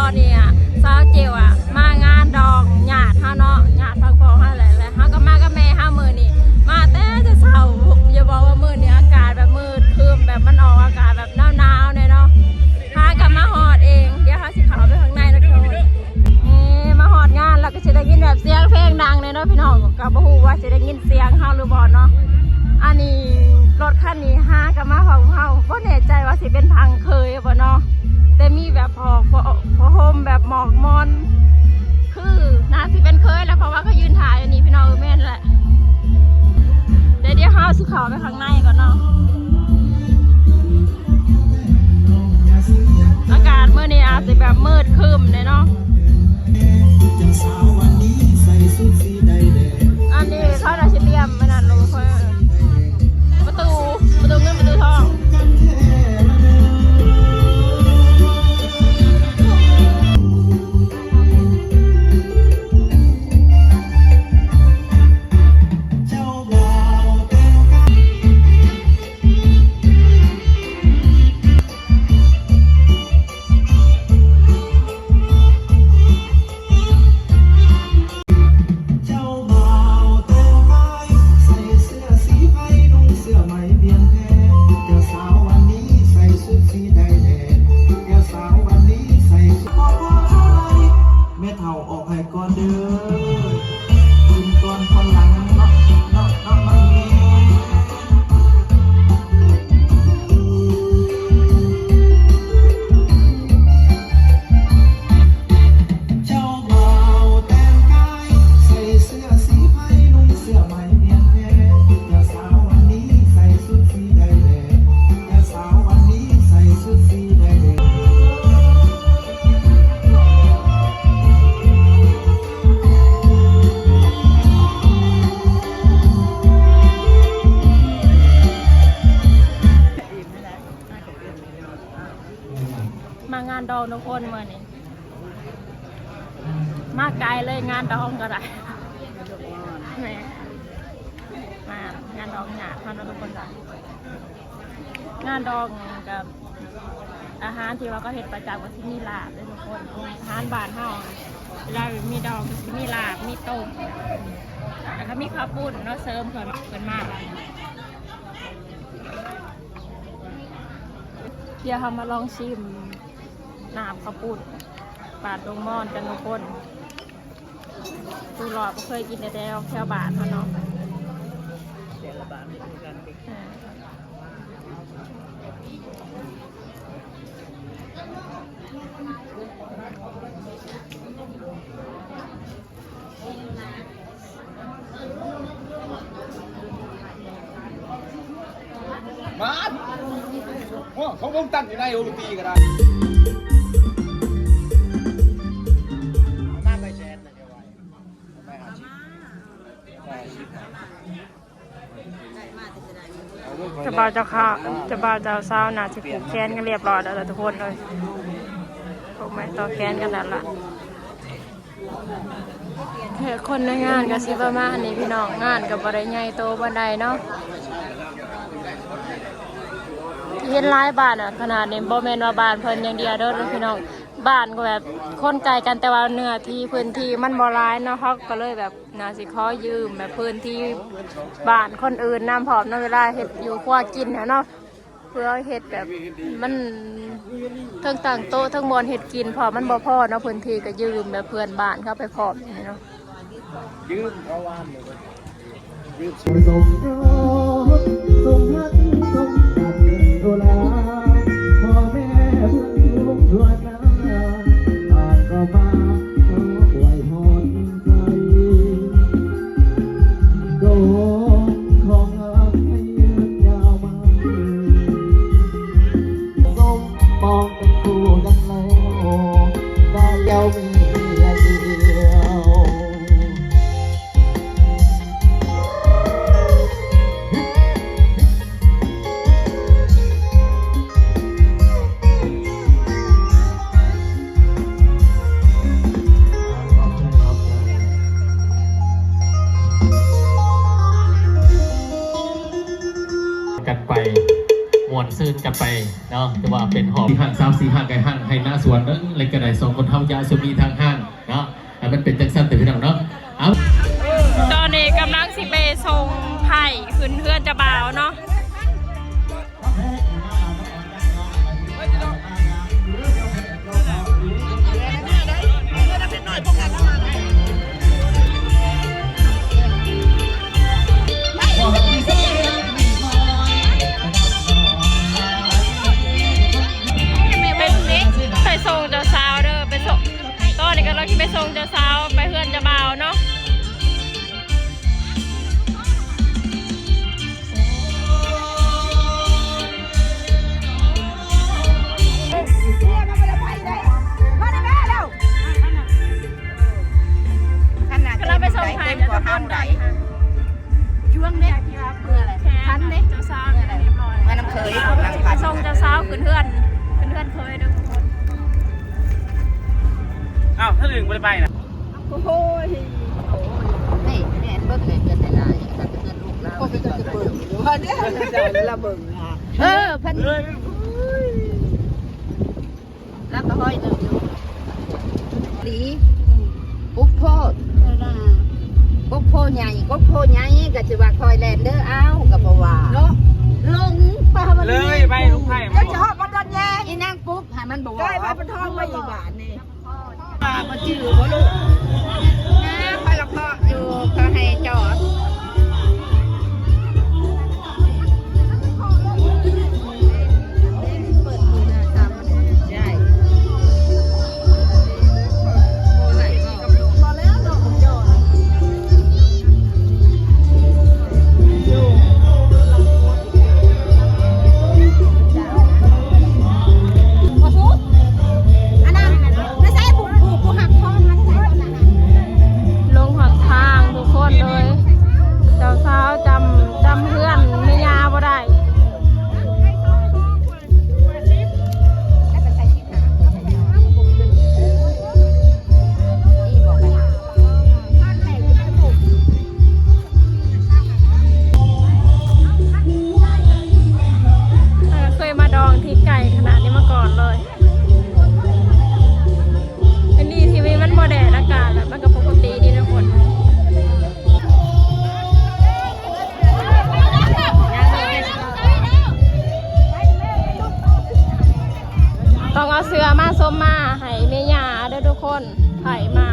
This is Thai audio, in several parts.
อนนี้สาวเจียวมางานดองหยาดเฮาเนาะหยาดพังพอเฮาแหละแล้วเฮาก็มากับแม่เฮามื้อนี้มาแต่จะเช้าอย่าบอกว่ามื้อนี้อากาศแบบมืดครึ้มแบบมันออกอากาศแบบหนาวๆเนาะพากันมาฮอดเองเดี๋ยวเฮาสิเข้าไปข้างในนะทุกคนมาฮอดงานแล้วก็สิได้ยินแบบเสียงเพลงดังเนาะพี่น้องก็บ่ฮู้ว่าสิได้ยินเสียงเฮาหรือบ่เนาะอันนี้รถคันนี้กันมาของเฮาบ่แน่ใจว่าสิเป็นทางเคยบ่เนาะแต่มีแบบพอโฮมแบบหมอกมอนคือน่าสิเป็นเคยแล้วเพราะว่าเขายืนถ่ายอันนี้พี่น้องแม่นแหละเดี๋ยวเฮาสิเข้าไปข้างในก่อนเนาะอากาศมื้อนี้อาจสิแบบมืดครึ้มเนาะอันนี้เขาน่าสิเตรียมไว้นั่นเลยประตูเงินประตูทองมางานดองทุกคนเมื่อนี้มาไกลเลยงานดองก็ได้แม่มางานดองหยาดทำทุกคนจ้ะงานดองกับอาหารที่ว่าก็เห็ดประจำกับที่มีลาบเลยทุกคนอาหารบ้านเฮาเวลามีดองก็จะมีลาบมีต้มแล้วก็มีข้าวปุ้นเนาะเสริมเพิ่นมากเดี๋ยวเรามาลองชิมน้ำข้าวปุ้นปาดลงหม้อกันทุกคนตูหลอดก็เคยกินแต่แถวบ้านเขาเนาะมาเขาวงตั้งอยู่ในโอลิมปีกันได้จะบ่าวเจ้าข้าจะบ่าวเจ้าสาวน่าจะผูกแขนกันเรียบร้อยแล้วทุกคนเลยผูกไม้ต่อแขนกันนั่นละคนในงานก็สิประมาณนี้พี่น้องงานกับบริใหญ่โตบันไดเนาะเห็นหลายบ้านขนาดนี้บ่แม่นว่าบ้านเพิ่นอย่างเดียวเด้อพี่น้องบ้านก็แบบคนไกลกันแต่ว่าเนื้อที่พื้นที่มันบ่หลายเนาะเขาก็เลยแบบน่าสิขอยืมแบบพื้นที่บ้านคนอื่นนำพร้อมเนาะเวลาเฮ็ดอยู่ครัวกินเนาะเพื่อเฮ็ดแบบมันทั้งต่างโต๊ะทั้งบอนเฮ็ดกินพอมันบ่พอเนาะพื้นที่ก็ยืมแบบเพื่อนบ้านเข้าไปพร้อมเนาะยืมเขาว่านเลยยืมส่งฮักส่งกันโดลาพ่อแม่เพื่อนลูกทั่วหน้าต่างก็มาขออวยพรใจโดนของรักให้ยืนยาวมาส่งมองเป็นคู่กันแล้วได้ยาวมี เนาะแต่ว่าเป็นหอบที่ห้าง3-4ห้างไก่ห้างให้หน้าสวนเนอะเลยกระได2คนเท่ายาสุมีทางห้างเนาะให้มันเป็นจังสั้นแต่พี่น้องเนาะเอา ตอนนี้กำลังสิไปส่งไผ่ขึ้นเพื่อนจะบ่าวเนาะไปส่งเจ้าสาวเด้อไปส่งตอนนี้กำลังไปส่งเจ้าสาวไปเพื่อนจะบ่าวเนาะเราไปส่งไผ่จะต้นใดช่วงนี้เพื่ออะไรทันเด็กเจ้าสาวเนี่ยมาน้ำเคยไปส่งเจ้าสาวขึ้นเพื่อนเคยทุกคน อ้าวถ้าถึงไปนะ โอ้โห นี่แม่เบิ้งเลยเกินแต่ละแต่เกินลูกแล้วก็จะเบิ้งพอเนี่ยจะละเบิ้งพันรับก็ห้อยหนึ่งหลีกุ๊กโพดกุ๊กโพใหญ่กุ๊กโพใหญ่ก็จะว่าคอยแลนเดอร์อ้าวกับบ่ว่าเนาะลงไปมันเลยไปลูกไผ่ เดี๋ยวจะหอบมันโดนแย่อีนางปุ๊บให้มันบอกว่าไปเป็นทองไปอีกบาทนี่มาจื้อบ่ลูกนะคอยละเคาะอยู่เขาให้จอดเปิดดูนะตามมันใช่พอแล้วเนาะผมจอดลงหักทางทุกคนเลยเจ้าสาวจำเพื่อนไม่ยาบ่ได้เคยมาดองที่ไก่ขนาดนี้มาก่อนเลยอันนี้ทีวีมันโมเดลอากาศแบบมันก็ปกติดีนะคนต้องเอาเสือมาส้มมาให้เมียาเด้อทุกคนไผ่มา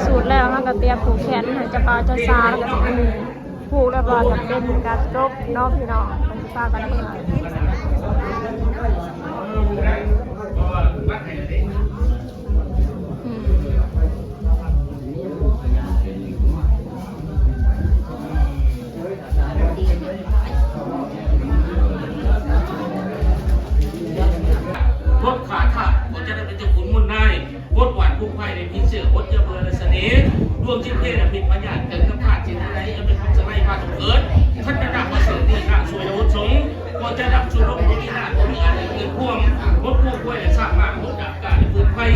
สูตรแล้วเขาก็เตรียมผูกแขนให้เจ้าบ่าวเจ้าสาวแล้วก็ผูกเรียบร้อยกับเป็นการจบเนาะพี่น้องมันจะพากันเมื่อ รถขาขาดก็จะได้เป็นเจ้าขุนมุนนายรถหวานพุ่งไผ่ในพิเศษรถเจ้าเบอร์และเสน่ห์ดวงจิ้มเทศผิดปัญญาเกิดกับขาดจิตอะไรจะเป็นของสไลพาถูกเอิร์ดท่านจะดับมาเสด็จที่ข้างสวยรถสงก็จะดับชุนลมที่หน้าตัวมีอะไรเกิดพ่วงรถพ่วงกล้วยและสร้างมากรถดับการในพื้นไผ่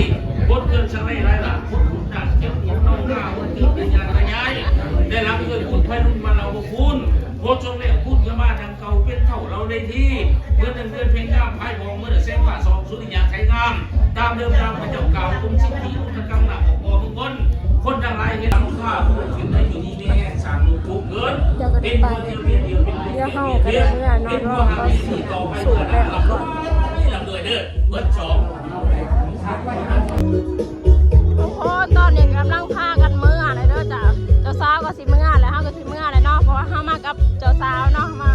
รถเกินสไลไรล่ะรถขุนดับเก็บหัวน้องหน้ารถเกิดเป็นยานระยายได้รับเงินขุนไผ่รุ่นมาเราบุคุณรถจงเลี้ยงพูดกันมาทางเก่าเป็นเท่าเราได้ที่เมื่อเดือนเพลงงามไพ่ทองเมื่อเดือนเส้นฝ่าสองสุริยาไทยงามตามเดิมตามพระเจ้าเก่ากุมสิทธิอุตกรรมหนักของพ่อมึงคนดังไรเห็นหลังข้าผู้ขึ้นได้อยู่นี่แม่สามลูก เจ้าก็ได้ไปเดี๋ยวเฮาก็ได้เมื่อนอนรอก็สูดแล้วก่อน ลำเลยเด้อเบิร์ดสอง ทุกคนตอนนี้กำลังพากันเมื่อเลยเด้อจ้ะเจ้าสาวก็สิเมื่อแล้วเฮาก็สิเมื่อเลยเนาะเพราะว่าเฮามากับเจ้าสาวเนาะมา